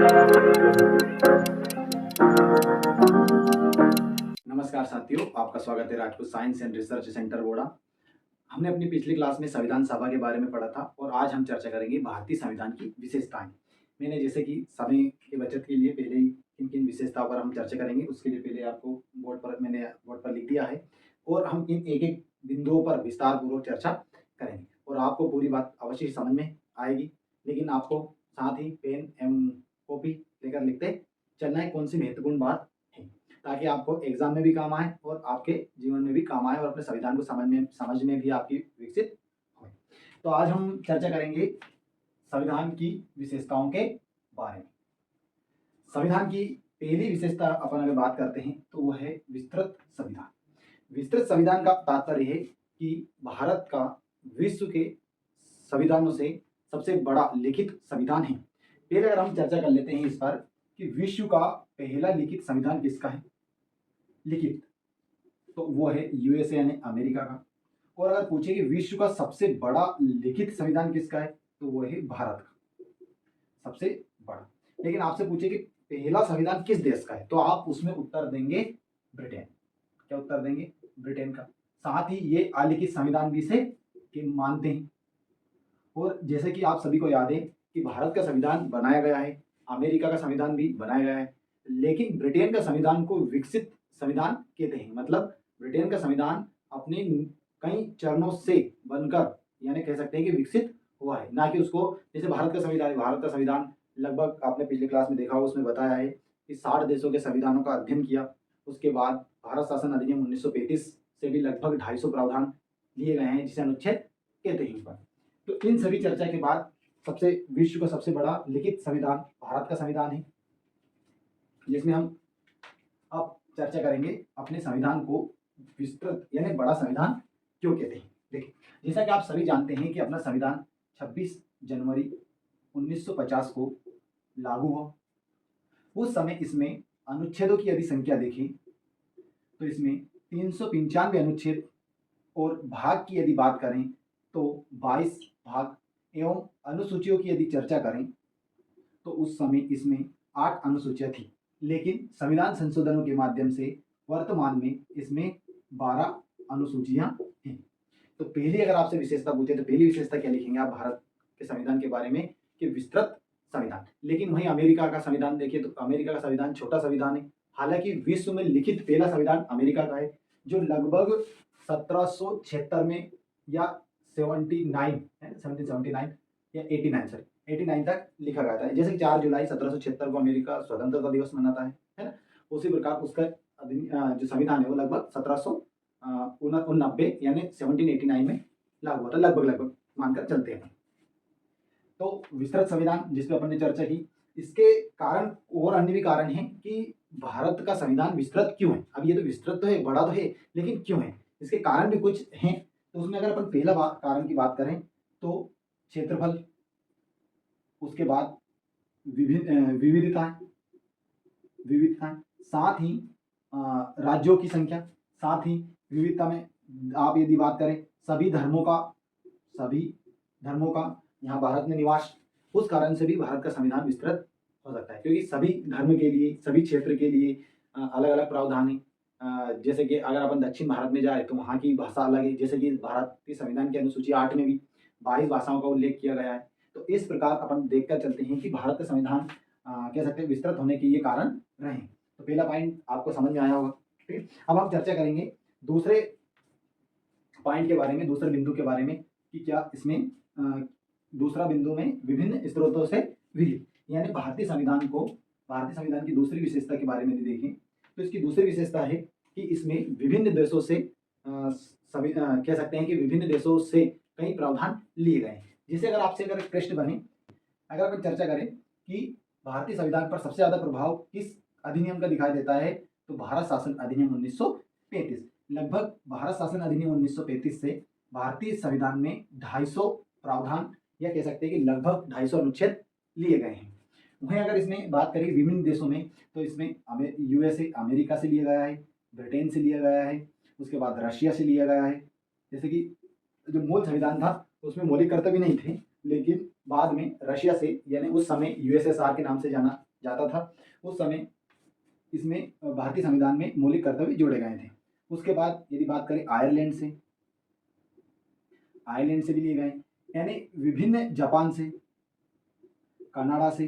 नमस्कार साथियों, आपका स्वागत है Rajput science and research centre बोड़ा। हमने अपनी पिछली क्लास में संविधान सभा के बारे में पढ़ा था और आज हम चर्चा करेंगे भारतीय संविधान की विशेषताएं। मैंने जैसे कि समय की बचत के लिए पहले ही किन किन विशेषताओं पर हम चर्चा करेंगे उसके लिए पहले आपको बोर्ड पर लिख दिया है और हम इन एक एक बिंदुओं पर विस्तार पूर्वक चर्चा करेंगे और आपको पूरी बात अवश्य समझ में आएगी। लेकिन आपको साथ ही पेन एवं कॉपी लेकर लिखते चलना है कौन सी महत्वपूर्ण बात है, ताकि आपको एग्जाम में भी काम आए और आपके जीवन में भी काम आए और अपने संविधान को समझ में भी आपकी विकसित हो। तो आज हम चर्चा करेंगे संविधान की विशेषताओं के बारे में। संविधान की पहली विशेषता अपन अगर बात करते हैं तो वो है विस्तृत संविधान। विस्तृत संविधान का तात्पर्य है कि भारत का विश्व के संविधानों से सबसे बड़ा लिखित संविधान है। पहले अगर हम चर्चा कर लेते हैं इस पर कि विश्व का पहला लिखित संविधान किसका है लिखित, तो वो है यूएसए यानी अमेरिका का। और अगर पूछे कि विश्व का सबसे बड़ा लिखित संविधान किसका है तो वो है भारत का सबसे बड़ा। लेकिन आपसे पूछे कि पहला संविधान किस देश का है तो आप उसमें उत्तर देंगे ब्रिटेन। क्या उत्तर देंगे? ब्रिटेन का। साथ ही ये अलिखित संविधान भी से मानते हैं। और जैसे कि आप सभी को याद है कि भारत का संविधान बनाया गया है, अमेरिका का संविधान भी बनाया गया है, लेकिन ब्रिटेन का संविधान को विकसित संविधान कहते हैं। मतलब ब्रिटेन का संविधान अपने कई चरणों से बनकर यानी कह सकते हैं कि विकसित हुआ है, ना कि उसको जैसे भारत का संविधान लगभग आपने पिछली क्लास में देखा हो, उसमें बताया है कि 60 देशों के संविधानों का अध्ययन किया। उसके बाद भारत शासन अधिनियम 1935 से भी लगभग 250 प्रावधान लिए गए हैं जिसे अनुच्छेद कहते हैं। पर तो इन सभी चर्चा के बाद विश्व का सबसे बड़ा लिखित संविधान भारत का संविधान है, जिसमें हम अब चर्चा करेंगे अपने संविधान को विस्तृत यानी बड़ा संविधान क्यों कहते हैं। देखिए, जैसा कि आप सभी जानते हैं कि अपना संविधान 26 जनवरी 1950 को लागू हुआ। उस समय इसमें अनुच्छेदों की यदि संख्या देखें तो इसमें 395 अनुच्छेद और भाग की यदि बात करें तो 22 भाग एवं अनुसूचियों की यदि चर्चा करें तो उस समय इसमें 8 अनुसूचियां थी। लेकिन संविधान संशोधनों के माध्यम से वर्तमान में इसमें 12 अनुसूचियां हैं। तो पहली अगर आपसे विशेषता पूछे तो पहली विशेषता क्या लिखेंगे आप भारत के संविधान के बारे में कि विस्तृत संविधान। लेकिन वहीं अमेरिका का संविधान देखिए तो अमेरिका का संविधान छोटा संविधान है। हालांकि विश्व में लिखित पहला संविधान अमेरिका का है जो लगभग 1776 में या 1779 या 89 तक लिखा गया था। जैसे 4 जुलाई 1776 को अमेरिका स्वतंत्रता दिवस मनाता है ना, उसी प्रकार उसका जो संविधान है वो लगभग 1789 यानी 1789 में लागू हुआ था, लगभग मानकर चलते हैं। तो विस्तृत संविधान जिस पे अपन ने चर्चा की, इसके कारण और अन्य भी कारण हैं कि भारत का संविधान विस्तृत क्यों है। अब ये तो विस्तृत तो है, बड़ा तो है, लेकिन क्यों है इसके कारण भी कुछ हैं। तो उसमें अगर अपन पहला कारण की बात करें तो क्षेत्रफल, उसके बाद विविधताएं, साथ ही राज्यों की संख्या, साथ ही विविधता में आप यदि बात करें सभी धर्मों का यहाँ भारत में निवास, उस कारण से भी भारत का संविधान विस्तृत हो सकता है क्योंकि सभी धर्म के लिए सभी क्षेत्र के लिए अलग अलग प्रावधान है। जैसे कि अगर अपन दक्षिण भारत में जाए तो वहाँ की भाषा अलग है। जैसे कि भारत के संविधान की अनुसूची 8 में भी 22 भाषाओं का उल्लेख किया गया है। तो इस प्रकार अपन देखकर चलते हैं कि भारत का संविधान कह सकते हैं विस्तृत होने के ये कारण रहे। तो पहला पॉइंट आपको समझ में आया होगा। ठीक, अब हम चर्चा करेंगे दूसरे पॉइंट के बारे में, दूसरे बिंदु के बारे में कि क्या इसमें दूसरा बिंदु में विभिन्न स्रोतों से विहित यानी भारतीय संविधान की दूसरी विशेषता के बारे में यदि देखें तो इसकी दूसरी विशेषता है कि इसमें विभिन्न देशों से कह सकते हैं कि विभिन्न देशों से कई प्रावधान लिए गए हैं। जिसे अगर एक प्रश्न बने, अगर अपन चर्चा करें कि भारतीय संविधान पर सबसे ज्यादा प्रभाव किस अधिनियम का दिखाई देता है तो भारत शासन अधिनियम 1935। लगभग भारत शासन अधिनियम 1935 से भारतीय संविधान में 250 प्रावधान या कह सकते हैं कि लगभग 250 अनुच्छेद लिए गए हैं। वहीं अगर इसमें बात करें विभिन्न देशों में तो इसमें यूएसए अमेरिका से लिया गया है, ब्रिटेन से लिया गया है, उसके बाद रशिया से लिया गया है। जैसे कि जो मूल संविधान था उसमें मौलिक कर्तव्य नहीं थे, लेकिन बाद में रशिया से यानी उस समय यूएसएसआर के नाम से जाना जाता था, उस समय इसमें भारतीय संविधान में मौलिक कर्तव्य जोड़े गए थे। उसके बाद यदि बात करें आयरलैंड से भी लिए गए, यानी विभिन्न जापान से, कनाडा से,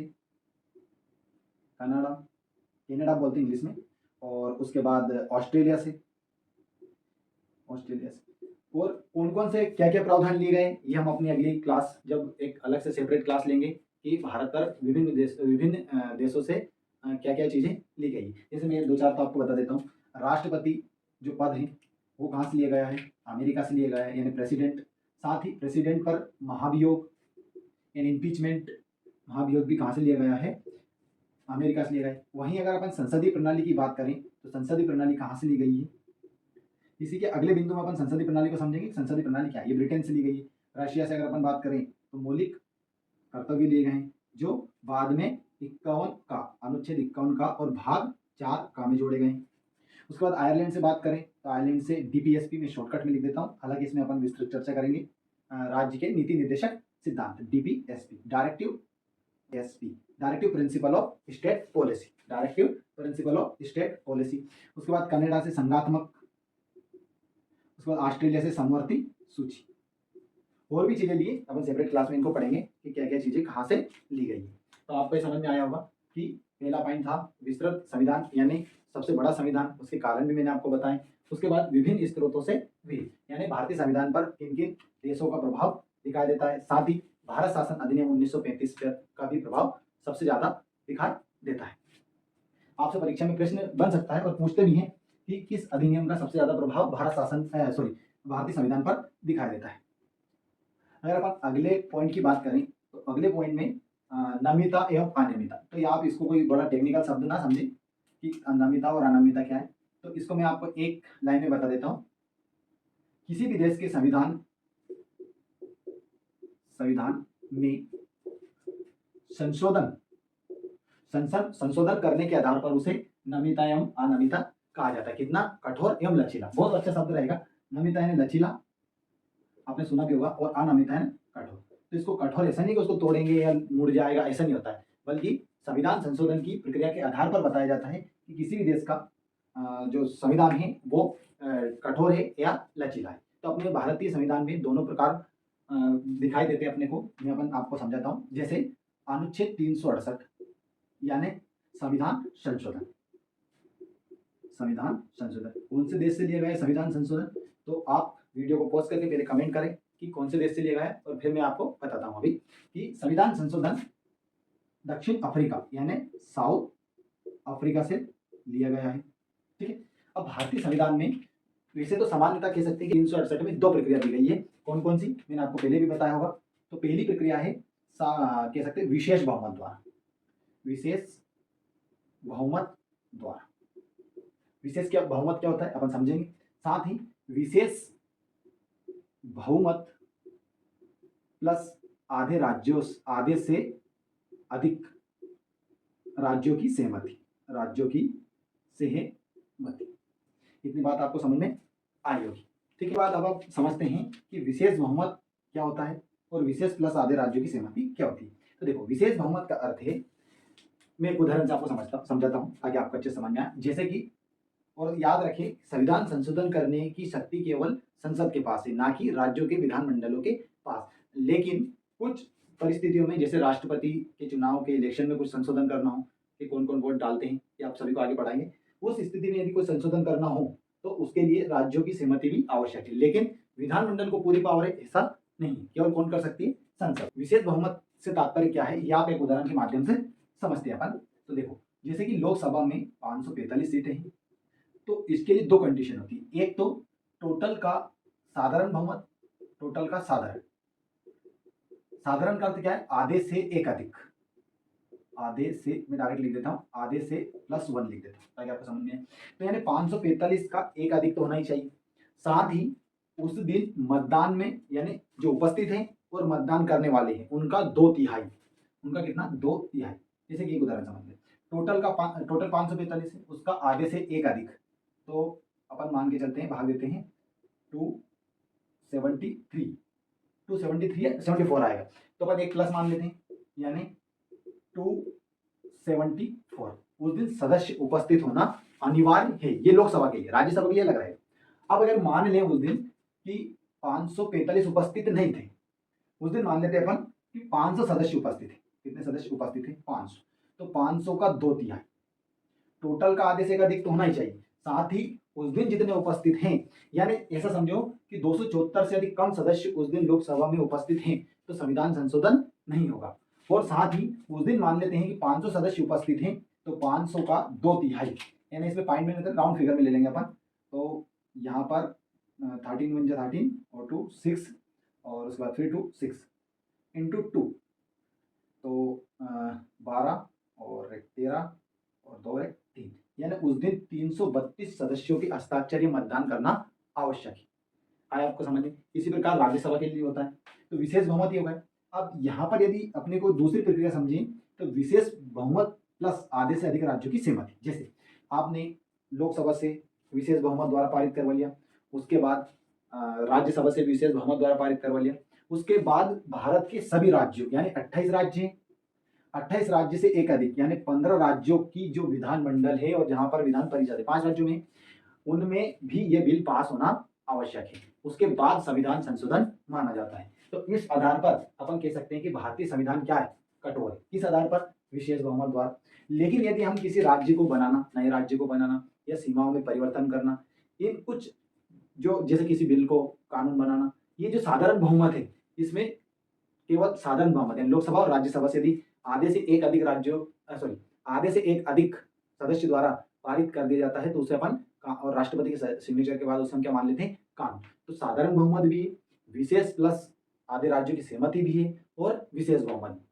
कनाडा बोलते हैं इंग्लिश में, और उसके बाद ऑस्ट्रेलिया से, और कौन कौन से क्या क्या प्रावधान लिए गए ये हम अपनी अगली क्लास जब एक अलग से सेपरेट क्लास लेंगे कि भारत पर विभिन्न देशों से क्या क्या चीज़ें ली गई। जैसे मैं दो चार तो आपको बता देता हूँ। राष्ट्रपति जो पद है वो कहाँ से लिया गया है? अमेरिका से लिया गया है, यानी प्रेसिडेंट। साथ ही प्रेसिडेंट पर महाभियोग यानी इम्पीचमेंट, महाभियोग भी कहाँ से लिया गया है? अमेरिका से लिया गया है। वहीं अगर अपन संसदीय प्रणाली की बात करें तो संसदीय प्रणाली कहाँ से ली गई है? इसी के अगले बिंदु में अपन संसदीय प्रणाली को समझेंगे। संसदीय प्रणाली क्या है? ये ब्रिटेन से ली गई है। रशिया से अगर अपन बात करें तो मौलिक कर्तव्य लिए गए हैं जो बाद में 51 का, अनुच्छेद 51 का और भाग 4 का में जोड़े गए हैं। उसके बाद आयरलैंड से बात करें तो आयरलैंड से डीपीएसपी में शॉर्टकट में लिख देता हूँ, हालांकि इसमें अपन विस्तृत चर्चा करेंगे। राज्य के नीति निर्देशक सिद्धांत, DPSP, directive principle of state policy, उसके बाद कनाडा से संघात्मक, उसके बाद ऑस्ट्रेलिया से समवर्ती सूची। और भी चीजें लिए अपन सेपरेट क्लास में इनको पढ़ेंगे कि क्या क्या चीजें कहाँ से ली गई। तो आपको समझ में आया होगा कि पहला पॉइंट था विस्तृत संविधान, यानी सबसे बड़ा संविधान, उसके कारण भी मैंने आपको बताए। उसके बाद विभिन्न स्रोतों से भी, यानी भारतीय संविधान पर किन किन देशों का प्रभाव दिखाई देता है। साथ ही भारत शासन अधिनियम 1935 का भी प्रभाव सबसे ज्यादा दिखाई देता है। आपसे परीक्षा में प्रश्न बन सकता है और पूछते भी हैं कि किस अधिनियम का सबसे ज्यादा प्रभाव भारतीय संविधान पर दिखाई देता है। अगर अपन अगले पॉइंट की बात करें तो अगले पॉइंट में नमिता एवं अनियमितता, तो ये आप इसको कोई बड़ा टेक्निकल शब्द ना समझे कि नमिता और अनियमितता क्या है। तो इसको मैं आपको एक लाइन में बता देता हूं। किसी भी देश के संविधान में संशोधन करने के आधार पर उसे नमिता एवं अनियमितता कहा जाता है। कितना कठोर एवं लचीला, बहुत अच्छा शब्द रहेगा। नमिता यानी लचीला, आपने सुना भी होगा, और अनियमितता है कठोर। तो इसको कठोर ऐसा नहीं कि उसको तोड़ेंगे या मुड़ जाएगा, ऐसा नहीं होता है, बल्कि संविधान संशोधन की प्रक्रिया के आधार पर बताया जाता है कि किसी भी देश का जो संविधान है वो कठोर है या लचीला है। तो अपने भारतीय संविधान में दोनों प्रकार दिखाई देते हैं अपने को। मैं अपन आपको समझाता हूँ। जैसे अनुच्छेद 368 यानी संविधान संशोधन कौन से देश से लिया गया है संविधान संशोधन? तो आप वीडियो को पॉज करके पहले कमेंट करें कि कौन से देश से लिया गया है, और फिर मैं आपको बताता हूं अभी कि संविधान संशोधन दक्षिण अफ्रीका यानी साउथ अफ्रीका से लिया गया है। ठीक है। अब भारतीय संविधान में वैसे तो सामान्यता कह सकते हैं कि 368 में 2 प्रक्रिया दी गई है। कौन कौन सी? मैंने आपको पहले भी बताया होगा। तो पहली प्रक्रिया है कह सकते हैं विशेष बहुमत द्वारा। विशेष बहुमत क्या होता है अपन समझेंगे। साथ ही विशेष बहुमत प्लस आधे से अधिक राज्यों की सहमति, इतनी बात आपको समझ में आई होगी। ठीक है। बाद अब आप समझते हैं कि विशेष बहुमत क्या होता है और विशेष प्लस आधे राज्यों की सहमति क्या होती है। तो देखो, विशेष बहुमत का अर्थ है, मैं एक उदाहरण से आपको समझाता हूँ ताकि आपको अच्छे समझ में आए। जैसे कि, और याद रखें, संविधान संशोधन करने की शक्ति केवल संसद के पास है, ना कि राज्यों के विधानमंडलों के पास। लेकिन कुछ परिस्थितियों में, जैसे राष्ट्रपति के चुनाव के इलेक्शन में कुछ संशोधन करना हो कि कौन कौन वोट डालते हैं, ये आप सभी को आगे पढ़ाएंगे। उस स्थिति में यदि कोई संशोधन करना हो तो उसके लिए राज्यों की सहमति भी आवश्यक है। लेकिन विधानमंडल को पूरी पावर है ऐसा नहीं, केवल कौन कर सकती है? संसद। विशेष बहुमत से तात्पर्य क्या है, ये आप एक उदाहरण के माध्यम से समझते हैं अपन। तो देखो, जैसे कि लोकसभा में 545 सीटें हैं, तो इसके लिए 2 कंडीशन होती है। एक तो टोटल का साधारण बहुमत, साधारण का अर्थ क्या है? आधे से एक अधिक, आधे से, मैं डायरेक्ट लिख देता हूं, आधे से +1 लिख देता हूं ताकि आपको समझ में आए। तो यानी 545 का एक अधिक तो होना ही चाहिए। साथ ही उस दिन मतदान में, यानी जो उपस्थित हैं और मतदान करने वाले हैं, उनका 2/3, उनका कितना? 2/3। जैसे कि एक उदाहरण समझ लें, टोटल 545 है, उसका आधे से एक अधिक, तो अपन मान के चलते हैं, भाग देते हैं 273 या 74 आएगा, तो अपन एक प्लस मान लेते हैं, यानी 2 74। उस दिन सदस्य उपस्थित होना अनिवार्य है, ये लोकसभा के लिए। राज्यसभा के लिए लग रहा है। अब अगर मान लें उस दिन कि 545 उपस्थित नहीं थे, उस दिन मान लेते अपन कि 500 सदस्य उपस्थित थे। कितने सदस्य उपस्थित थे? 500। तो 500 का 2/3 टोटल का आधे से एक अधिक तो होना ही चाहिए। साथ ही उस दिन जितने उपस्थित हैं, यानी ऐसा समझो कि 274 से अधिक कम सदस्य उस दिन लोकसभा में उपस्थित हैं, तो संविधान संशोधन नहीं होगा। और साथ ही उस दिन मान लेते हैं कि 500 सदस्य उपस्थित हैं, तो 500 का 2/3, यानी इसमें पॉइंट में राउंड फिगर में ले लेंगे अपन। तो यहाँ पर 13 × 13 और 2 6, और उसके बाद फिर 2 6 इंटू 2, तो 12 और 1 13 और 2 1 3, यानी उस दिन 332 सदस्यों के हस्ताक्षर मतदान करना आवश्यक है। आया आपको समझ में? इसी प्रकार राज्यसभा के लिए होता है, तो विशेष बहुमत ही होगा। अब यहाँ पर यदि अपने को दूसरी प्रक्रिया समझें, तो विशेष बहुमत प्लस आधे से अधिक राज्यों की सहमति। जैसे आपने लोकसभा से विशेष बहुमत द्वारा पारित करवा लिया, उसके बाद राज्यसभा से विशेष बहुमत द्वारा पारित करवा लिया, उसके बाद भारत के सभी राज्यों यानी 28 राज्य हैं, 28 राज्य से एक अधिक यानी 15 राज्यों की जो विधानमंडल है और जहां पर विधान परिषद है 5 राज्यों में, उनमें भी ये बिल पास होना आवश्यक है। उसके बाद संविधान संशोधन माना जाता है। तो इस आधार पर अपन कह सकते हैं कि भारतीय संविधान क्या है? कठोर है। किस आधार पर? विशेष बहुमत द्वारा। लेकिन यदि हम किसी राज्य को बनाना, नए राज्य को बनाना या सीमाओं में परिवर्तन करना, इन कुछ जो जैसे किसी बिल को कानून बनाना, ये जो साधारण बहुमत है, इसमें केवल साधारण बहुमत है। लोकसभा और राज्यसभा से यदि आधे से एक अधिक आधे से एक अधिक सदस्य द्वारा पारित कर दिया जाता है, तो उसे अपन और राष्ट्रपति के सिग्नेचर के बाद उसे हम क्या मान लेते हैं? कानून। तो साधारण बहुमत भी है, विशेष प्लस आधे राज्यों की सहमति भी है, और विशेष बहुमत भी है।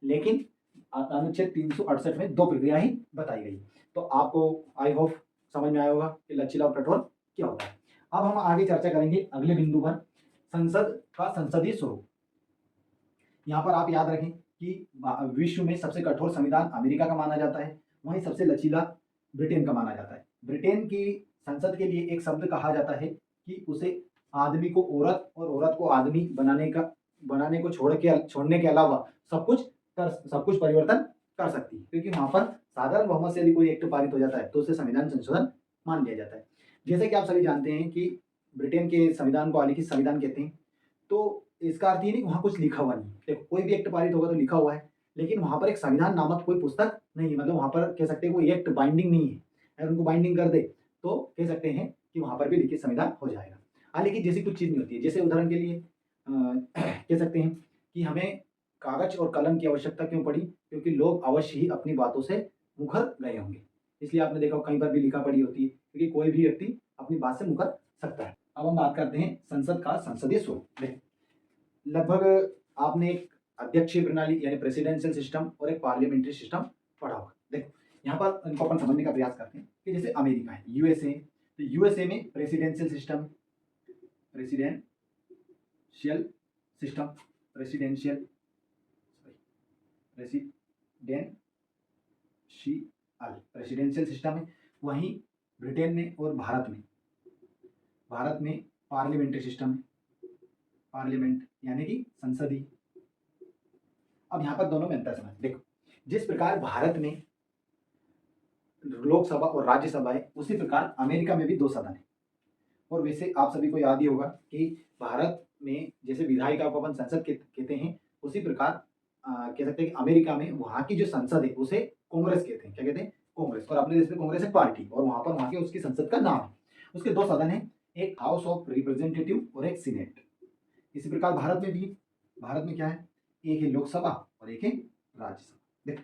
लेकिन अनुच्छेद 368 में 2 प्रक्रिया ही बताई गई। तो आपको आई होप समझ में आया होगा कि लचीला और कठोर क्या होता है। अब हम आगे चर्चा करेंगे अगले बिंदु पर, संसद का संसदीय स्वरूप। यहाँ पर आप याद रखें कि विश्व में सबसे कठोर संविधान अमेरिका का माना जाता है, वहीं सबसे लचीला ब्रिटेन का माना जाता है। ब्रिटेन की संसद के लिए एक शब्द कहा जाता है कि उसे आदमी को औरत और औरत को आदमी बनाने को छोड़ने के अलावा सब कुछ परिवर्तन कर सकती है, क्योंकि वहां पर साधारण बहुमत से यदि कोई एक्ट पारित हो जाता है तो उसे संविधान संशोधन मान लिया जाता है। जैसे कि आप सभी जानते हैं कि ब्रिटेन के संविधान को अलिखित संविधान कहते हैं। तो इसका अर्थ ये नहीं वहां कुछ लिखा हुआ नहीं। देखो, कोई भी एक्ट पारित होगा तो लिखा हुआ है, लेकिन वहां पर एक संविधान नामक कोई पुस्तक नहीं है। मतलब वहां पर कह सकते हैं कोई एक्ट बाइंडिंग नहीं है। अगर उनको बाइंडिंग कर दे तो कह सकते हैं कि वहां पर भी लिखित संविधान हो जाएगा। हाँ, लेकिन जैसी कुछ चीज नहीं होती है। जैसे उदाहरण के लिए कह सकते हैं कि हमें कागज और कलम की आवश्यकता क्यों पड़ी? क्योंकि लोग अवश्य ही अपनी बातों से मुखर गए होंगे, इसलिए आपने देखा कहीं पर भी लिखा पड़ी होती है, क्योंकि कोई भी व्यक्ति अपनी बात से मुकर सकता है। अब हम बात करते हैं संसद का संसदीय स्वरूप। लगभग आपने एक अध्यक्षीय प्रणाली यानी प्रेसिडेंशियल सिस्टम और एक पार्लियामेंट्री सिस्टम पढ़ा होगा। देखो, यहाँ पर इनको अपन समझने का प्रयास करते हैं कि जैसे अमेरिका है, यूएसए, तो यूएसए में प्रेसिडेंशियल सिस्टम, प्रेसिडेंशियल सिस्टम है। वहीं ब्रिटेन में और भारत में पार्लियामेंट्री सिस्टम है, पार्लियामेंट यानी कि संसदीय। अब यहाँ पर दोनों में अंतर समझ। देखो, जिस प्रकार भारत में लोकसभा और राज्यसभा है, उसी प्रकार अमेरिका में भी 2 सदन है। और वैसे आप सभी को याद ही होगा कि भारत में जैसे विधायिका को अपन संसद कहते हैं, उसी प्रकार कह सकते हैं कि अमेरिका में वहाँ की जो संसद है उसे कांग्रेस कहते हैं। क्या कहते हैं? कांग्रेस। और अपने देश में कांग्रेस एक पार्टी, और वहां पर वहां के उसकी संसद का नाम है। उसके 2 सदन है, एक हाउस ऑफ रिप्रेजेंटेटिव और एक सीनेट। इसी प्रकार भारत में भी, भारत में क्या है? एक है लोकसभा और एक है राज्यसभा। देखो,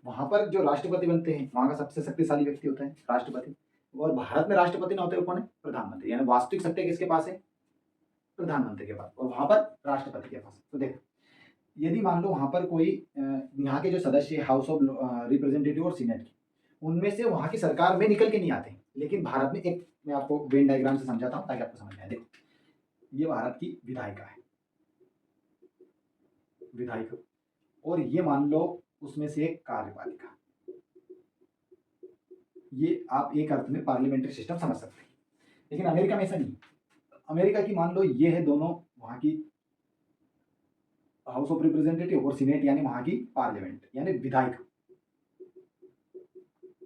वहां पर जो राष्ट्रपति बनते हैं वहां का सबसे शक्तिशाली व्यक्ति होता है राष्ट्रपति, और भारत में राष्ट्रपति ना होते हुए कौन है? प्रधानमंत्री। यानी वास्तविक सत्ता किसके पास है? प्रधानमंत्री के पास, और वहां पर राष्ट्रपति के पास। तो देखो, यदि मान लो वहां पर कोई यहाँ के जो सदस्य हाउस ऑफ रिप्रेजेंटेटिव और सीनेट की, उनमें से वहां की सरकार में निकल के नहीं आते, लेकिन भारत में एक, मैं आपको वेन डायग्राम से समझाता हूँ ताकि आपको समझ में आए। देखो, ये भारत की विधायिका है, विधायिका, और ये मान लो उसमें से एक कार्यपालिका। ये आप एक अर्थ में पार्लियामेंट्री सिस्टम समझ सकते हैं। लेकिन अमेरिका में ऐसा नहीं। अमेरिका की मान लो ये है दोनों, वहां की हाउस ऑफ रिप्रेजेंटेटिव और सीनेट यानी वहां की पार्लियामेंट यानी विधायिका।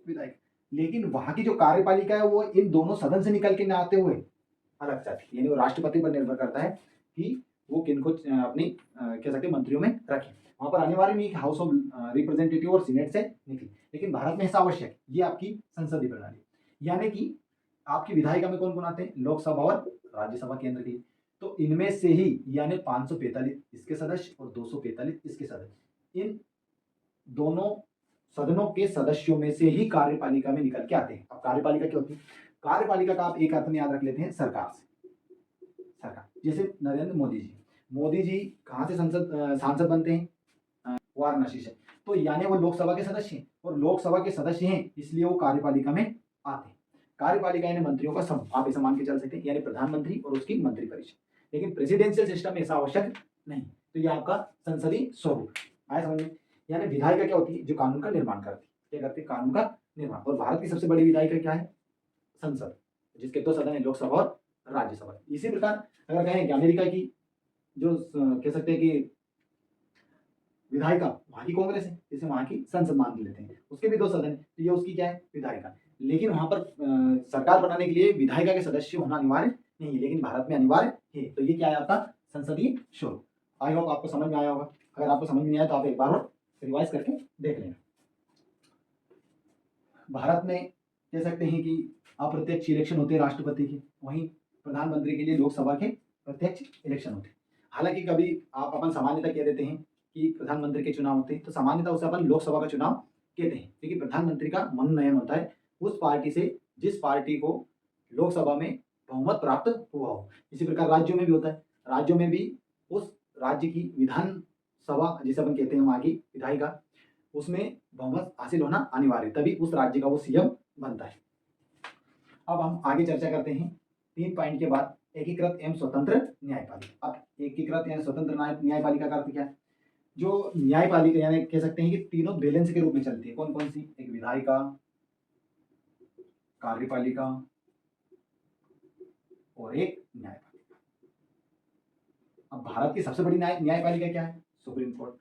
विधायक। लेकिन वहाँ की जो कार्यपालिका है वो इन दोनों सदन से निकल के ना आते हुए अलग जाती है, यानी वो राष्ट्रपति पर निर्भर करता है कि वो किनको अपनी कह सकते हैं मंत्रियों में रखे। वहाँ पर अनिवार्य नहीं कि हाउस ऑफ रिप्रेजेंटेटिव और सीनेट से निकले, लेकिन भारत में ऐसा आवश्यक है। ये आपकी संसदीय प्रणाली, यानी कि आपकी विधायिका में कौन कौन आते हैं, लोकसभा और राज्यसभा केंद्र की। तो इनमें से ही यानी 545 इसके सदस्य और 245 इसके सदस्य, इन दोनों सदनों के सदस्यों में से ही कार्यपालिका में निकल के आते हैं। अब कार्यपालिका क्या होती है, कार्यपालिका का आप एक अर्थ में याद रख लेते हैं, सरकार से। सरकार जैसे नरेंद्र मोदी जी कहाँ से सांसद बनते हैं, वाराणसी से। तो यानी वो लोकसभा के सदस्य हैं, और लोकसभा के सदस्य हैं इसलिए वो कार्यपालिका में आते हैं। कार्यपालिका यानी मंत्रियों का समूह, आप ऐसा मान के चल सकते हैं, यानी प्रधानमंत्री और उसकी मंत्रिपरिषद। लेकिन प्रेसिडेंशियल सिस्टम में ऐसा आवश्यक नहीं। तो ये आपका संसदीय स्वरूप आया समझ में। यानी विधायिका क्या होती है, जो कानून का निर्माण करती है। क्या करती है, कानून का निर्माण। और भारत की सबसे बड़ी विधायिका क्या है, संसद, जिसके 2 सदन है, लोकसभा और राज्यसभा। इसी प्रकार अगर कहें कि अमेरिका की जो कह सकते हैं कि विधायिका, वहाँ की कांग्रेस है, जिसे वहाँ की संसद मान लेते हैं, उसके भी 2 सदन है, तो ये उसकी क्या है, विधायिका। लेकिन वहाँ पर सरकार बनाने के लिए विधायिका के सदस्य होना अनिवार्य नहीं है, लेकिन भारत में अनिवार्य है। तो ये क्या है, आपका संसदीय स्वरूप। आई होप आपको समझ में आया होगा। अगर आपको समझ में नहीं आया तो आप एक बार और रिवाइज करके देख लेना। भारत में कह सकते हैं कि अप्रत्यक्ष इलेक्शन होते हैं राष्ट्रपति के, वहीं प्रधानमंत्री के लिए लोकसभा के प्रत्यक्ष इलेक्शन होते हैं। हालांकि कभी आप अपन सामान्यतः कह देते हैं कि प्रधानमंत्री के चुनाव होते हैं, तो सामान्यतः उसे अपन लोकसभा का चुनाव कहते हैं, क्योंकि प्रधानमंत्री का मनोनयन होता है उस पार्टी से जिस पार्टी को लोकसभा में बहुमत प्राप्त हुआ हो। इसी प्रकार राज्यों में भी होता है, राज्यों में भी उस राज्य की विधानसभा जिसे अपन कहते हैं, वहाँ की विधायिका, उसमें बहुमत हासिल होना अनिवार्य, तभी उस राज्य का वो सीएम बनता है। अब हम आगे चर्चा करते हैं 3 पॉइंट के बाद, एकीकृत एवं स्वतंत्र न्यायपालिका। अब एकीकृत एवं स्वतंत्र न्यायपालिका का अर्थ क्या है, जो न्यायपालिका यानी कह सकते हैं कि तीनों बैलेंस के रूप में चलती है। कौन कौन सी, एक विधायिका, कार्यपालिका और एक न्यायपालिका। अब भारत की सबसे बड़ी न्यायपालिका क्या है, सुप्रीम कोर्ट,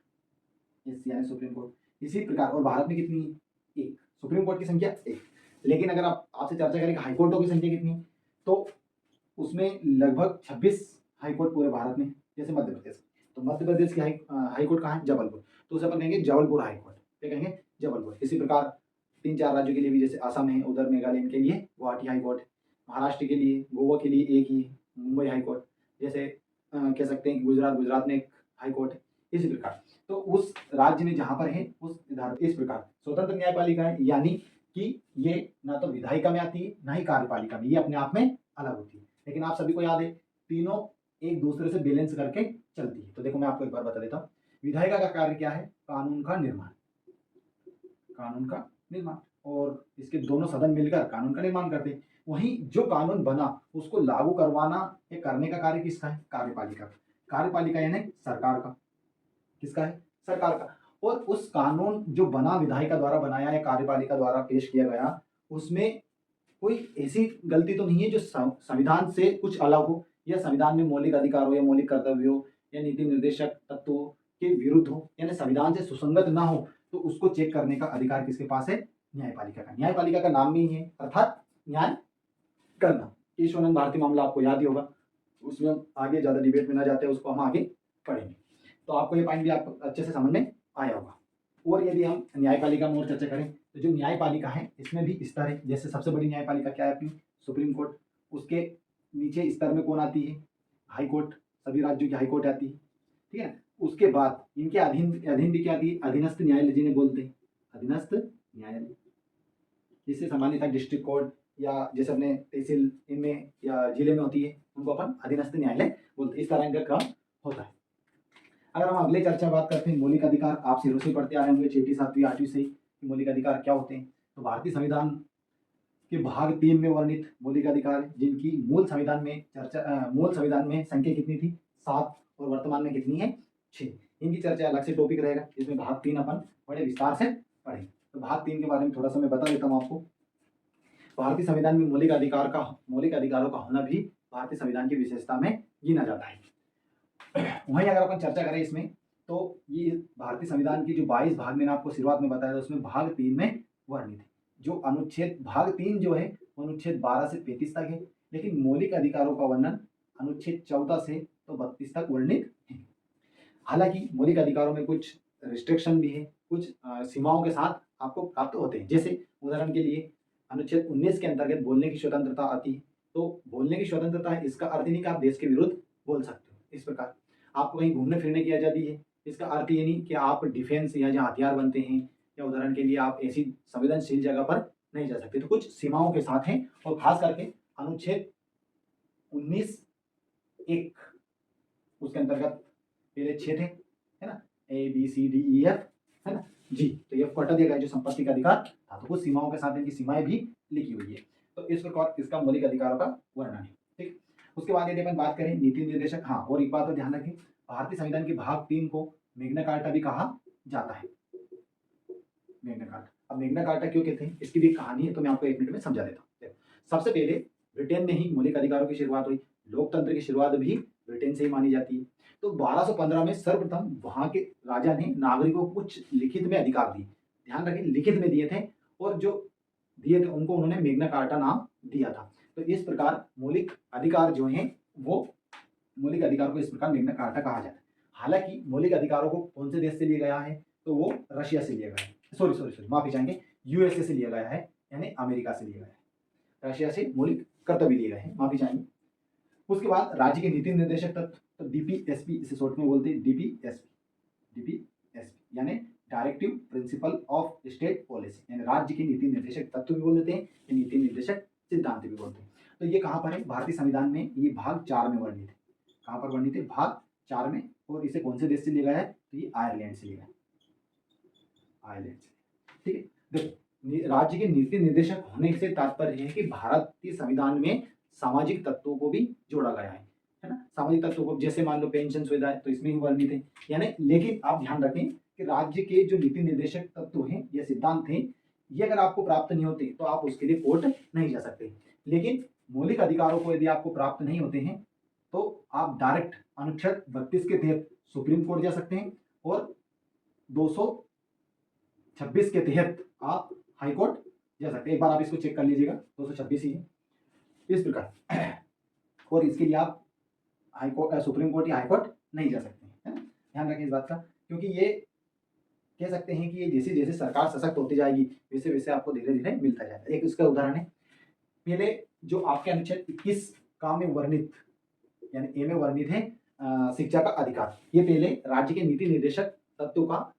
यानी सुप्रीम कोर्ट। इसी प्रकार, और भारत में कितनी है, एक, सुप्रीम कोर्ट की संख्या 1। लेकिन अगर आप आपसे चर्चा करें हाईकोर्टों की संख्या कितनी है, तो उसमें लगभग 26 हाईकोर्ट पूरे भारत में। जैसे मध्य प्रदेश, तो मध्य प्रदेश की हाईकोर्ट कहाँ है, जबलपुर, तो उसे अपन कहेंगे जबलपुर हाईकोर्ट। क्या कहेंगे, जबलपुर। इसी प्रकार 3-4 राज्यों के लिए भी, जैसे असम है, उधर मेघालय के लिए गुवाहाटी हाईकोर्ट, महाराष्ट्र के लिए, गोवा के लिए एक ही मुंबई हाईकोर्ट, जैसे कह सकते हैं कि गुजरात में एक हाईकोर्ट है। इसी प्रकार तो उस राज्य में जहाँ पर है उस इस प्रकार स्वतंत्र न्यायपालिका है, यानी कि ये ना तो विधायिका में आती है ना ही कार्यपालिका में, ये अपने आप में अलग होती है। लेकिन आप सभी को याद है, तीनों एक दूसरे से बैलेंस करके चलती है। तो देखो मैं आपको एक बार बता देता हूँ, विधायिका का कार्य क्या है, कानून का निर्माण, कानून का निर्माण, और इसके दोनों सदन मिलकर कानून का निर्माण करते हैं। वहीं जो कानून बना उसको लागू करवाना या करने का कार्य किसका है, कार्यपालिका। कार्यपालिका यानी सरकार का, किसका है, सरकार का। और उस कानून जो बना विधायिका द्वारा बनाया या कार्यपालिका द्वारा पेश किया गया, उसमें कोई ऐसी गलती तो नहीं है जो संविधान से कुछ अलग हो, या संविधान में मौलिक अधिकार हो या मौलिक कर्तव्य हो या नीति निर्देशक तत्वों के विरुद्ध हो, यानी संविधान से सुसंगत ना हो, तो उसको चेक करने का अधिकार किसके पास है, न्यायपालिका का। न्यायपालिका का नाम ही है, अर्थात न्याय करना। केशवानंद भारती मामला आपको याद ही होगा, उसमें आगे ज्यादा डिबेट में ना जाते हैं, उसको हम आगे पढ़ेंगे। तो आपको ये पॉइंट भी आपको अच्छे से समझ में आया होगा। और यदि हम न्यायपालिका में और चर्चा करें, तो जो न्यायपालिका है इसमें भी स्तर है। जैसे सबसे बड़ी न्यायपालिका क्या है अपनी, सुप्रीम कोर्ट, उसके नीचे स्तर में कौन आती है, हाई कोर्ट, सभी राज्यों की हाई कोर्ट आती है, ठीक है। उसके बाद इनके अधीन भी क्या आती है, अधीनस्थ न्यायालय जिन्हें बोलते हैं, अधीनस्थ न्यायालय, जिससे सामान्यतः डिस्ट्रिक्ट कोर्ट या जैसे अपने तहसील इनमें या जिले में होती है, उनको अपन अधीनस्थ न्यायालय बोलते हैं। इस तरह इनका क्रम होता है। अगर हम अगले चर्चा बात करते हैं मौलिक अधिकार, आप शुरू से पढ़ते आ रहे होंगे 6वीं 7वीं 8वीं से मौलिक अधिकार क्या होते हैं। तो भारतीय संविधान के भाग 3 में वर्णित मौलिक अधिकार, जिनकी मूल संविधान में संख्या कितनी थी, 7, और वर्तमान में कितनी है, 6। इनकी चर्चा अलग से टॉपिक रहेगा, जिसमें भाग 3 अपन बड़े विस्तार से पढ़ेंगे। तो भाग 3 के बारे में थोड़ा सा मैं बता देता हूँ आपको। भारतीय संविधान में मौलिक अधिकारों का होना भी भारतीय संविधान की विशेषता में गिना जाता है। वहीं अगर अपन चर्चा करें इसमें, तो ये भारतीय संविधान की जो 22 भाग मैंने आपको शुरुआत में बताया था, उसमें भाग 3 में वर्णित है। जो अनुच्छेद भाग 3 जो है वो अनुच्छेद 12 से 35 तक है, लेकिन मौलिक अधिकारों का वर्णन अनुच्छेद 14 से तो 32 तक वर्णित है। हालांकि मौलिक अधिकारों में कुछ रिस्ट्रिक्शन भी है, कुछ सीमाओं के साथ आपको प्राप्त होते हैं। जैसे उदाहरण के लिए अनुच्छेद 19 के अंतर्गत बोलने की स्वतंत्रता आती है। तो बोलने की स्वतंत्रता है, इसका अर्थ नहीं कि आप देश के विरुद्ध बोल सकते हो। इस प्रकार आपको कहीं घूमने फिरने की आज़ादी है, इसका अर्थ ये नहीं कि आप डिफेंस या जहाँ हथियार बनते हैं या उदाहरण के लिए आप ऐसी संवेदनशील जगह पर नहीं जा सकते। तो कुछ सीमाओं के साथ हैं, और खास करके अनुच्छेद 19(1) उसके अंतर्गत पहले 6 थे, है ना, ABCDEF, है ना जी। तो F को हटा दिया गया जो संपत्ति का अधिकार था। तो कुछ सीमाओं के साथ इनकी सीमाएं भी लिखी हुई है। तो इस प्रकार इसका मौलिक अधिकारों का वर्णन है। ठीक, उसके बाद यदि अपन बात करें नीति निर्देशक, हाँ, और एक बात तो ध्यान रखें, भारतीय संविधान के भाग 3 को मैग्ना कार्टा भी कहा जाता है। मैग्ना कार्टा, अब मैग्ना कार्टा क्यों कहते हैं, इसकी भी एक कहानी है, तो मैं आपको 1 मिनट में समझा देता हूँ। सबसे पहले ब्रिटेन में ही मौलिक अधिकारों की शुरुआत हुई। लोकतंत्र की शुरुआत भी ब्रिटेन से ही मानी जाती है। तो 1215 में सर्वप्रथम वहां के राजा ने नागरिकों को कुछ लिखित में अधिकार दिए। ध्यान रखें, लिखित में दिए थे, और जो दिए थे उनको उन्होंने मैग्ना कार्टा नाम दिया था। तो इस प्रकार मौलिक अधिकार जो हैं वो, मौलिक अधिकार को इस प्रकार मैग्ना कार्टा कहा जाता है। हालांकि मौलिक अधिकारों को कौन से देश से लिया गया है, तो वो रशिया से लिया गया है, सॉरी माफी चाहेंगे, यूएसए से लिया गया है, यानी अमेरिका से लिया गया है। रशिया से मौलिक कर्तव्य लिए गए हैं, माफी चाहेंगे। उसके बाद राज्य के नीति निर्देशक तत्व, तो डीपीएसपी इसे शॉर्ट में बोलते हैं, डीपीएसपी यानी directive principle of state policy, यानी राज्य के नीति निर्देशक तत्व भी बोल देते हैं, या नीति निर्देशक सिद्धांत भी बोलते हैं। तो ये कहाँ पर है, भारतीय संविधान में ये भाग 4 में वर्णित है। कहाँ पर वर्णित है, भाग 4 में। और इसे कौन से देश से लिया गया है, तो ये आयरलैंड से लिया गया, आयरलैंड से। ठीक है, देखो, राज्य के नीति निर्देशक होने से तात्पर्य है कि भारतीय संविधान में सामाजिक तत्वों को भी जोड़ा गया है ना। सामाजिक तत्वों को, जैसे मान लो पेंशन सुविधा है, तो इसमें ही वर्णित है, यानी। लेकिन आप ध्यान रखें कि राज्य के जो नीति निर्देशक तत्व हैं या सिद्धांत हैं, ये अगर आपको प्राप्त नहीं होते तो आप उसके लिए कोर्ट नहीं जा सकते। लेकिन मौलिक अधिकारों को यदि आपको प्राप्त नहीं होते हैं तो आप डायरेक्ट अनुच्छेद 32 के तहत सुप्रीम कोर्ट जा सकते हैं, और 226 के तहत आप हाई कोर्ट जा सकते हैं। एक बार आप इसको चेक कर लीजिएगा, 226 ही है इस प्रकार। और इसके लिए आप हाई कोर्ट, सुप्रीम कोर्ट या हाई कोर्ट नहीं जा सकते, है ना। ध्यान रखें इस बात का, क्योंकि ये कह सकते हैं कि ये जैसे जैसे सरकार सशक्त होती जाएगी वैसे वैसे आपको धीरे धीरे मिलता जाएगा। एक इसका उदाहरण है, पहले जो आपके अनुच्छेद 21 का में वर्णित, यानी ए में वर्णित है शिक्षा का अधिकार, ये पहले राज्य के नीति निर्देशक तत्व का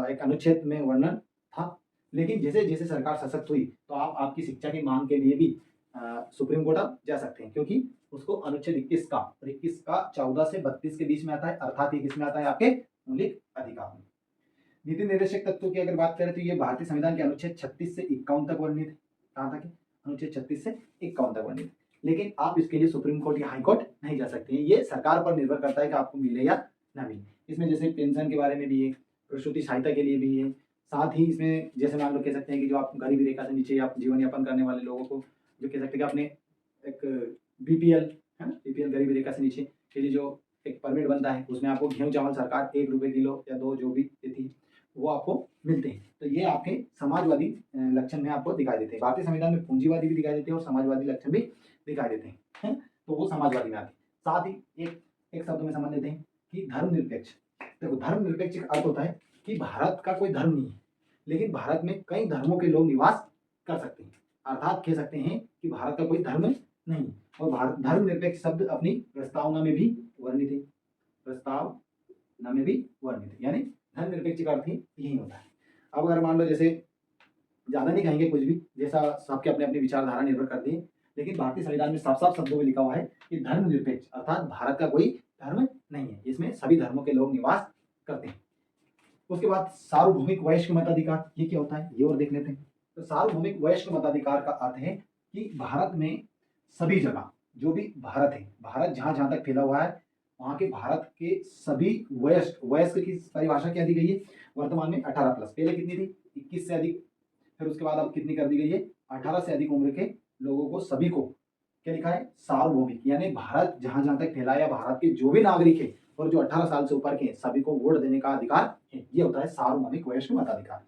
एक अनुच्छेद में वर्णन था। लेकिन जैसे जैसे सरकार सशक्त हुई तो आप आपकी शिक्षा की मांग के लिए भी सुप्रीम कोर्ट आप जा सकते हैं, क्योंकि उसको अनुच्छेद 21 का, और 21 का 14 से 32 के बीच में आता है, अर्थात ये किसमें आता है, आपके मौलिक अधिकार में। नीति निर्देशक तत्वों की अगर बात करें तो ये भारतीय संविधान के अनुच्छेद 36 से 51 तक वर्णित है। कहाँ तक है, अनुच्छेद 36 से 51 तक वर्णित। लेकिन आप इसके लिए सुप्रीम कोर्ट या हाई कोर्ट नहीं जा सकते हैं, ये सरकार पर निर्भर करता है कि आपको मिले या ना मिले। इसमें जैसे पेंशन के बारे में भी है, प्रसूति सहायता के लिए भी है, साथ ही इसमें जैसे मान लो कह सकते हैं कि जो आप गरीबी रेखा से नीचे आप जीवन यापन करने वाले लोगों को, जो कह सकते हैं कि आपने एक बीपीएल, है ना, बीपीएल गरीबी रेखा से नीचे के लिए जो एक परमिट बनता है, उसमें आपको गेहूं चावल सरकार 1 रुपये किलो या 2 जो भी देती है वो आपको मिलते हैं। तो ये आपके समाजवादी लक्षण में आपको दिखाई देते हैं। भारतीय संविधान में पूंजीवादी भी दिखाई देते हैं और समाजवादी लक्षण भी दिखाई देते हैं, तो वो समाजवादी में आते हैं। साथ ही एक शब्द में समझ लेते हैं कि धर्मनिरपेक्ष। देखो, धर्मनिरपेक्ष का अर्थ होता है कि भारत का कोई धर्म नहीं है, लेकिन भारत में कई धर्मों के लोग निवास कर सकते हैं, अर्थात कह सकते हैं कि भारत का कोई धर्म नहीं। और भारत धर्मनिरपेक्ष शब्द अपनी प्रस्तावना में भी वर्णित है, प्रस्तावना में भी वर्णित है, यानी धर्मनिरपेक्ष का अर्थ ही यही होता है। अब अगर मान लो जैसे ज्यादा नहीं कहेंगे कुछ भी, जैसा सबके अपने अपनी विचारधारा निर्भर करती है, लेकिन भारतीय संविधान में साफ साफ शब्दों में लिखा हुआ है कि धर्मनिरपेक्ष अर्थात भारत का कोई धर्म नहीं है, इसमें सभी धर्मों के लोग निवास करते हैं। उसके बाद सार्वभौमिक वयस्क मताधिकार, ये क्या होता है ये और देख लेते हैं। तो सार्वभौमिक वयस्क मताधिकार का अर्थ है कि भारत में सभी जगह, जो भी भारत है, भारत जहां जहां तक फैला हुआ है वहां के भारत के सभी वयस्क की परिभाषा क्या दी गई है, वर्तमान में 18+, पहले कितनी थी, 21 से अधिक, फिर उसके बाद अब कितनी कर दी गई है, 18 से अधिक उम्र के लोगों को, सभी को क्या लिखा है, सार्वभौमिक, यानी भारत जहां जहां तक फैला है, भारत के जो भी नागरिक है और जो 18 साल से ऊपर के हैं, सभी को वोट देने का अधिकार है, ये होता है सार्वभौमिक वयस्क मताधिकार।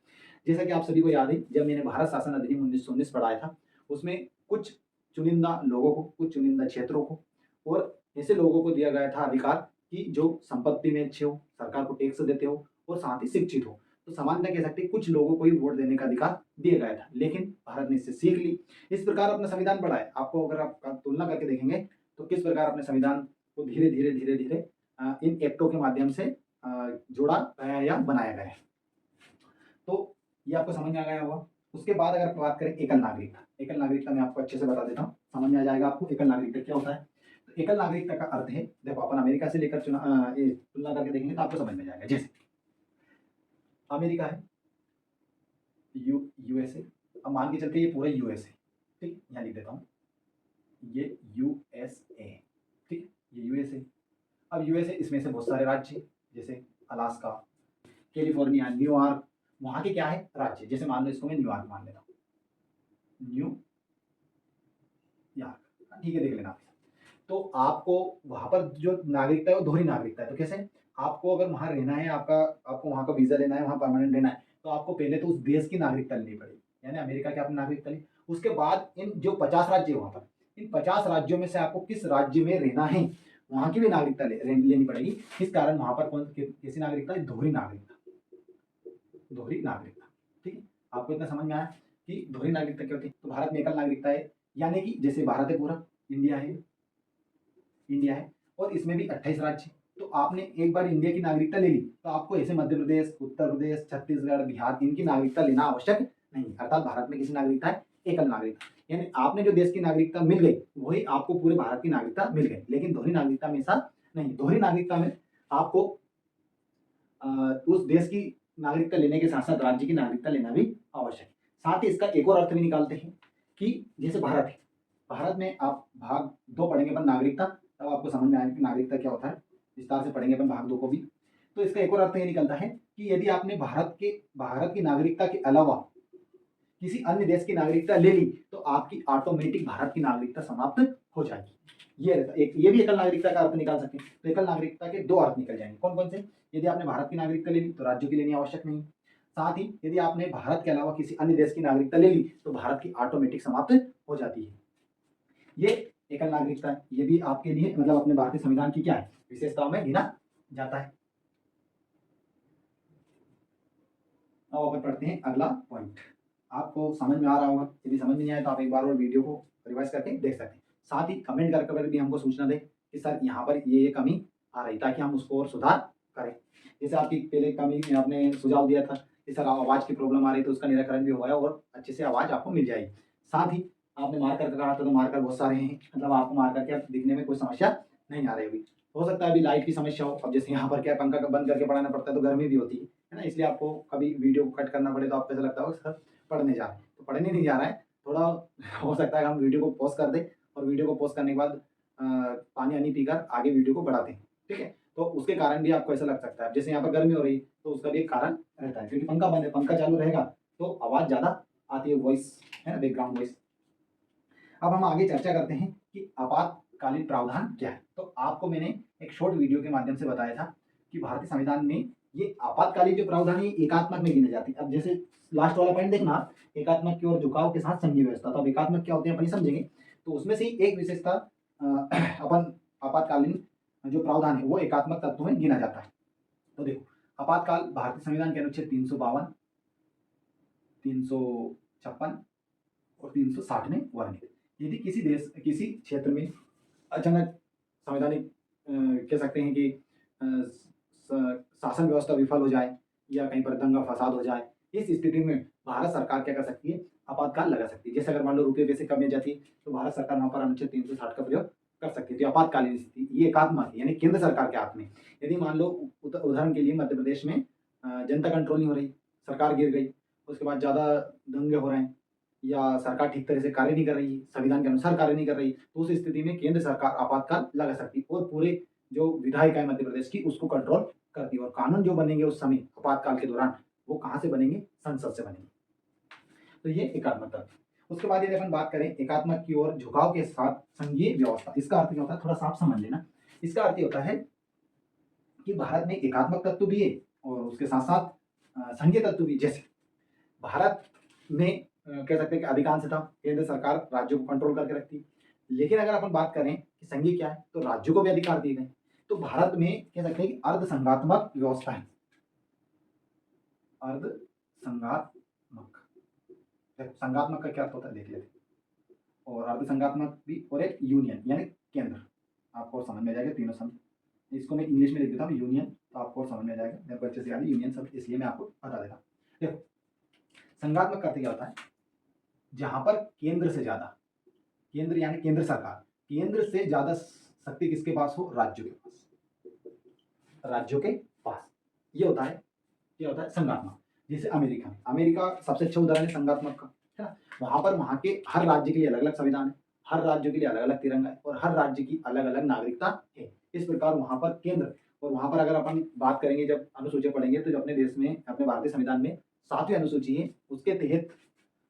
जैसा कि आप सभी को याद है, जब मैंने भारत शासन अधिनियम 1919 पढ़ाया था, उसमें कुछ चुनिंदा लोगों को, कुछ चुनिंदा क्षेत्रों को और ऐसे लोगों को दिया गया था अधिकार कि जो संपत्ति में अच्छे हो, सरकार को टैक्स देते हो और साथ ही शिक्षित हो। तो सामान्यतः कह सकते हैं कुछ लोगों को ही वोट देने का अधिकार दिया गया था, लेकिन भारत ने इससे सीख ली, इस प्रकार अपना संविधान पढ़ा है। आपको अगर आप तुलना करके देखेंगे तो किस प्रकार अपने संविधान को धीरे धीरे धीरे धीरे इन एक्टों के माध्यम से जोड़ा गया या बनाया गया है। तो ये आपको समझ में आ गया होगा। उसके बाद अगर बात करें एकल नागरिकता, एकल नागरिकता मैं आपको अच्छे से बता देता हूँ, समझ में आ जाएगा आपको एकल नागरिकता क्या होता है। तो एकल नागरिकता का अर्थ है, देखो अपन अमेरिका से लेकर तुलना करके देखेंगे तो आपको समझ में जाएगा। जैसे अमेरिका है, यूएसए, अब मान के चलते ये पूरा यूएस है, ठीक, यहाँ लिख देता हूँ, ये यूएसए, ठीक, ये यूएसए। अब यूएसए इसमें से बहुत सारे राज्य जैसे अलास्का, कैलिफोर्निया, न्यूयॉर्क, वहाँ के क्या है राज्य, जैसे मान लो इसको मैं न्यूयॉर्क मान लेता हूँ, न्यूयॉर्क, ठीक है, देख लेना। तो आपको वहाँ पर जो नागरिकता है वो दोहरी नागरिकता है। तो कैसे, आपको अगर वहाँ रहना है, आपको वहाँ का वीजा लेना है, वहाँ परमानेंट रहना है, तो आपको पहले तो उस देश की नागरिकता लेनी पड़ेगी, यानी अमेरिका की आपने नागरिकता ली। उसके बाद इन जो 50 राज्य है वहाँ पर, इन 50 राज्यों में से आपको किस राज्य में रहना है वहाँ की भी नागरिकता लेनी पड़ेगी। इस कारण वहाँ पर कैसी नागरिकता है, दोहरी नागरिकता, दोहरी नागरिकता, ठीक है। आपको इतना समझ में आया कि दोहरी नागरिकता क्या होती है। तो भारत में एकल नागरिकता है, यानी कि जैसे भारत है पूरा, इंडिया है और इसमें भी 28 राज्य। तो आपने एक बार इंडिया की नागरिकता ले ली तो आपको ऐसे मध्य प्रदेश, उत्तर प्रदेश, छत्तीसगढ़, बिहार इनकी नागरिकता लेना आवश्यक नहीं। अर्थात भारत में किसी नागरिकता है, एकल नागरिकता, यानी आपने जो देश की नागरिकता मिल गई वही आपको पूरे भारत की नागरिकता मिल गई। लेकिन दोहरी नागरिकता में ऐसा नहीं, दोहरी नागरिकता में आपको उस देश की नागरिकता लेने के साथ साथ राज्य की नागरिकता लेना भी आवश्यक है। साथ ही इसका एक और अर्थ भी निकालते हैं कि जैसे भारत है, भारत में आप भाग 2 पढ़ेंगे पर नागरिकता, तब आपको समझ में आएगा कि नागरिकता क्या होता है, विस्तार से पढ़ेंगे अपन भाग 2 को भी। तो इसका एक और अर्थ ये निकलता है कि यदि आपने भारत की नागरिकता के अलावा किसी अन्य देश की नागरिकता ले ली तो आपकी ऑटोमेटिक भारत की नागरिकता समाप्त हो जाएगी। ये भी एकल नागरिकता का अर्थ निकाल सकते हैं। तो एकल नागरिकता के 2 अर्थ निकल जाएंगे, कौन कौन से, यदि आपने भारत की नागरिकता ले ली तो राज्यों की लेनी आवश्यक नहीं, साथ ही यदि आपने भारत के अलावा किसी अन्य देश की नागरिकता ले ली तो भारत की ऑटोमेटिक समाप्त हो जाती है। ये एकल नागरिकता है, ये भी आपके लिए मतलब अपने भारतीय संविधान की क्या है, विशेषताओं में गिना जाता है। अब अपन पढ़ते हैं अगला पॉइंट। आपको समझ में आ रहा होगा, यदि समझ में नहीं आए तो आप एक बार और वीडियो को रिवाइज करके देख सकते हैं। साथ ही कमेंट कर भी हमको सूचना दें कि सर यहाँ पर ये कमी आ रही, ताकि हम उसको और सुधार करें। जैसे आपकी पहले कमी आपने सुझाव दिया था कि सर आवाज़ की प्रॉब्लम आ रही, तो उसका निराकरण भी हुआ है और अच्छे से आवाज़ आपको मिल जाएगी। साथ ही आपने मार्कर का कहा था, तो मार्कर बहुत सारे हैं, मतलब आपको मार्कर के दिखने में कोई समस्या नहीं आ रही होगी। हो सकता है अभी लाइट की समस्या हो, अब जैसे यहाँ पर क्या पंखा बंद करके पढ़ाना पड़ता है तो गर्मी भी होती है ना, इसलिए आपको कभी वीडियो को कट करना पड़े तो आपको ऐसा लगता होगा सर पढ़ने जा रहे हैं, तो पढ़ने नहीं जा रहा है, थोड़ा हो सकता है हम वीडियो को पॉज कर दें और वीडियो को पॉज करने के बाद पानी वानी पीकर आगे वीडियो को बढ़ाते हैं, ठीक है। तो उसके कारण भी आपको ऐसा लग सकता है, जैसे यहाँ पर गर्मी हो रही तो उसका भी एक कारण रहता है, क्योंकि पंखा बंद है, पंखा चालू रहेगा तो आवाज़ ज़्यादा आती है, वॉइस है ना, बैकग्राउंड वॉइस। अब हम आगे चर्चा करते हैं कि आपातकालीन प्रावधान क्या है। तो आपको मैंने एक शॉर्ट वीडियो के माध्यम से बताया था कि भारतीय संविधान में ये आपातकालीन जो प्रावधान है एकात्मक में गिने जाती है। अब जैसे लास्ट वाला पॉइंट देखना, एकात्मक की ओर झुकाव के साथ संघीय व्यवस्था, तो अब एकात्मक क्या होते हैं अपन समझेंगे। तो उसमें से एक विशेषता अपन आपातकालीन जो प्रावधान है वो एकात्मक तत्वों में गिना जाता है। तो देखो, आपातकाल भारतीय संविधान के अनुच्छेद 352, 356 और 360 में वर्णित। यदि किसी क्षेत्र में अचानक संवैधानिक कह सकते हैं कि शासन व्यवस्था विफल हो जाए या कहीं पर दंगा फसाद हो जाए, इस स्थिति में भारत सरकार क्या कर सकती है, आपातकाल लगा सकती है। जैसे अगर मान लो रुपये पैसे कम जाती है तो भारत सरकार वहाँ पर अनुच्छेद 360 का प्रयोग कर सकती है। तो आपातकालीन स्थिति ये एकात्मक है, यानी केंद्र सरकार के हाथ में। यदि मान लो उदाहरण के लिए मध्य प्रदेश में जनता कंट्रोल नहीं हो रही, सरकार गिर गई, उसके बाद ज़्यादा दंगे हो रहे हैं या सरकार ठीक तरह से कार्य नहीं कर रही, संविधान के अनुसार कार्य नहीं कर रही, तो उस स्थिति में केंद्र सरकार आपातकाल लगा सकती है और पूरे जो विधायिका है मध्य प्रदेश की उसको कंट्रोल करती है। और कानून जो बनेंगे उस समय आपातकाल के दौरान वो कहाँ से बनेंगे, संसद से बनेंगे। तो ये एकात्मक तत्व। उसके बाद यदि अपन बात करें एकात्मक की ओर झुकाव के साथ संघीय व्यवस्था, इसका अर्थ क्या होता है, थोड़ा सा आप समझ लेना। इसका अर्थ ये होता है कि भारत में एकात्मक तत्व भी है और उसके साथ साथ संघीय तत्व भी। जैसे भारत में कह सकते हैं कि अधिकांशतः केंद्र सरकार राज्यों को कंट्रोल करके रखती है। लेकिन अगर अपन बात करें कि संघीय क्या है, तो राज्यों को भी अधिकार दिए गए। तो भारत में कह सकते हैं कि अर्ध संघात्मक व्यवस्था है। अर्ध संघात्मक, संघात्मक का क्या अर्थ होता है देख लेते हैं। और अर्ध संघात्मक भी, और एक यूनियन यानी केंद्र, आपको और समझ में आ जाएगा तीनों समझ। इसको मैं इंग्लिश में लिख देता हूँ यूनियन, तो आपको और समझ में आ जाएगा। मेरे को अच्छे से याद है यूनियन सब, इसलिए मैं आपको बता देता हूँ। देखो संघात्मक का अर्थ क्या होता है, जहां पर केंद्र से ज्यादा, केंद्र यानी केंद्र सरकार, केंद्र से ज्यादा शक्ति किसके पास हो, राज्यों के पास, राज्यों के पास। ये होता है, क्या होता है संघात्मक। जैसे अमेरिका, अमेरिका सबसे अच्छा उदाहरण है संघात्मक का, है ना। वहां पर वहां के हर राज्य के लिए अलग अलग संविधान है, हर राज्य के लिए अलग अलग तिरंगा है, और हर राज्य की अलग अलग नागरिकता है। इस प्रकार वहां पर केंद्र, और वहां पर अगर अपन बात करेंगे, जब अनुसूचियां पढ़ेंगे, तो जो अपने देश में, अपने भारतीय संविधान में 7वीं अनुसूची है, उसके तहत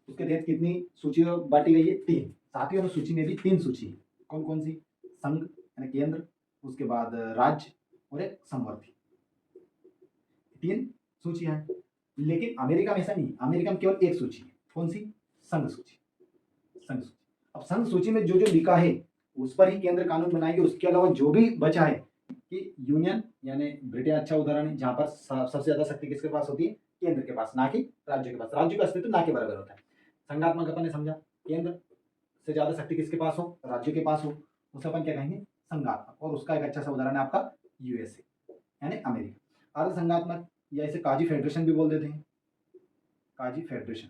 कितनी सूची बांटी गई है, 3। 7वीं अनुसूची में भी 3 सूची है। कौन कौन सी, संघ यानी केंद्र, उसके बाद राज्य, और एक समवर्ती, 3 सूचियां हैं। लेकिन अमेरिका में ऐसा नहीं, अमेरिका में केवल एक सूची है। कौन सी, संघ सूची, संघ सूची। अब संघ सूची में जो जो लिखा है उस पर ही केंद्र कानून बनाएंगे। उसके अलावा जो भी बचा है, कि यूनियन यानी ब्रिटेन अच्छा उदाहरण है, जहां पर सबसे ज्यादा शक्ति किसके पास होती है, केंद्र के पास, ना कि राज्यों के पास। राज्यों का अस्तित्व ना के बराबर होता है। संघात्मक अपन ने समझा, केंद्र से ज्यादा शक्ति किसके पास हो, राज्यों के पास हो, उसे अपन क्या कहेंगे, संघात्मक। और उसका एक अच्छा सा उदाहरण है आपका यूएसए यानी अमेरिका। अर्ध संघात्मक, या इसे काजी फेडरेशन भी बोल देते हैं, काजी फेडरेशन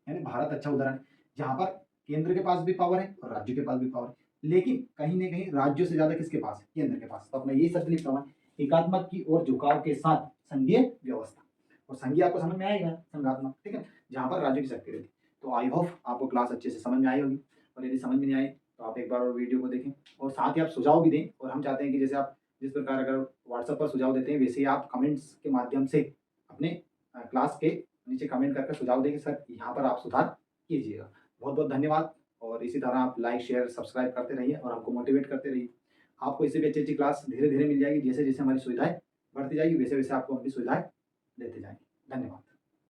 यानी भारत अच्छा उदाहरण, जहां पर केंद्र के पास भी पावर है और राज्यों के पास भी पावर है, लेकिन कहीं ना कहीं राज्यों से ज्यादा किसके पास है, केंद्र के पास। तो अपना यही शब्द लिखा हुआ है, एकात्मक की ओर झुकाव के साथ संघीय व्यवस्था। और संघीय आपको समझ में आएगा, संघात्मक, ठीक है, जहां पर राज्य की शक्ति रहती है। तो आई होप आपको क्लास अच्छे से समझ में आई होगी, और यदि समझ में नहीं आए तो आप एक बार और वीडियो को देखें, और साथ ही आप सुझाव भी दें। और हम चाहते हैं कि जैसे आप जिस प्रकार अगर व्हाट्सएप पर सुझाव देते हैं, वैसे ही आप कमेंट्स के माध्यम से अपने क्लास के नीचे कमेंट करके सुझाव देंगे, सर यहाँ पर आप सुधार कीजिएगा। बहुत बहुत धन्यवाद। और इसी तरह आप लाइक शेयर सब्सक्राइब करते रहिए और हमको मोटिवेट करते रहिए। आपको इससे भी अच्छी अच्छी क्लास धीरे धीरे मिल जाएगी। जैसे जैसे हमारी सुविधाएं बढ़ती जाएगी, वैसे वैसे आपको हम भी सुविधाएं देते जाएंगे। धन्यवाद।